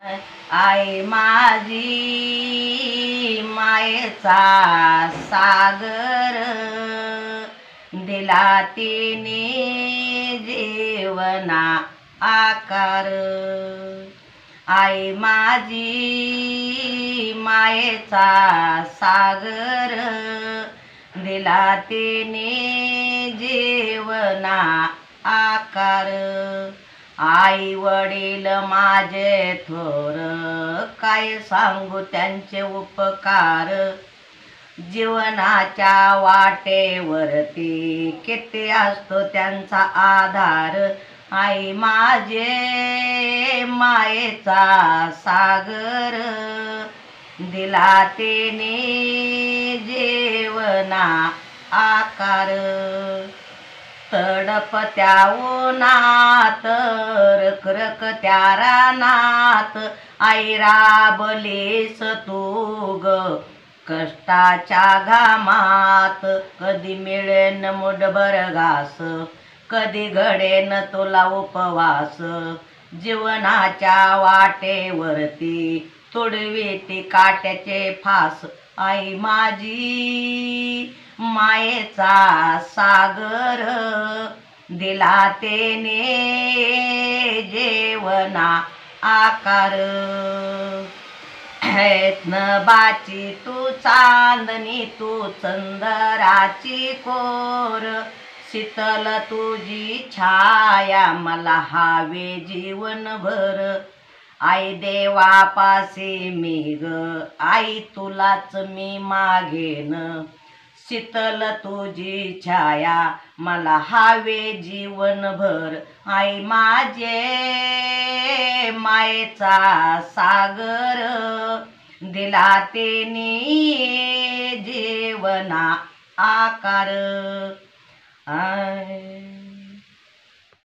आई माझी मायेचा सागर, दिला तिने जीवना आकार। आई माझी मायेचा सागर, दिला तिने जीवना आकार। आई वडील माझे थोर, काय सांगू त्यांचे उपकार। जीवनाच्या वाटेवरती किती असतो त्यांचा आधार। आई माझे मायेचा सागर, दिला तिने जीवना आकार। तडपत्या उन्हात रखरखत्या रानात, आई राबलीस तू ग कष्टाच्या घामात। कधी मिळेन मुठभर घास, कधी घडेन तुला उपवास। जीवनाच्या वाटेवरती तुडवीती काट्याचे फास। आई माझी मायेचा सागर, दिला तिने जीवना आकार। नभाची तू चांदणी, तू चंदराची कोर, शीतल तुझी छाया मला हवे जीवनभर। आई देवापाशी मी ग आई तुलाच मी मागेन, शीतल तुझी छाया मला हवे जीवनभर। आई माझे मायेचा सागर, दिला तिने जीवना आकार।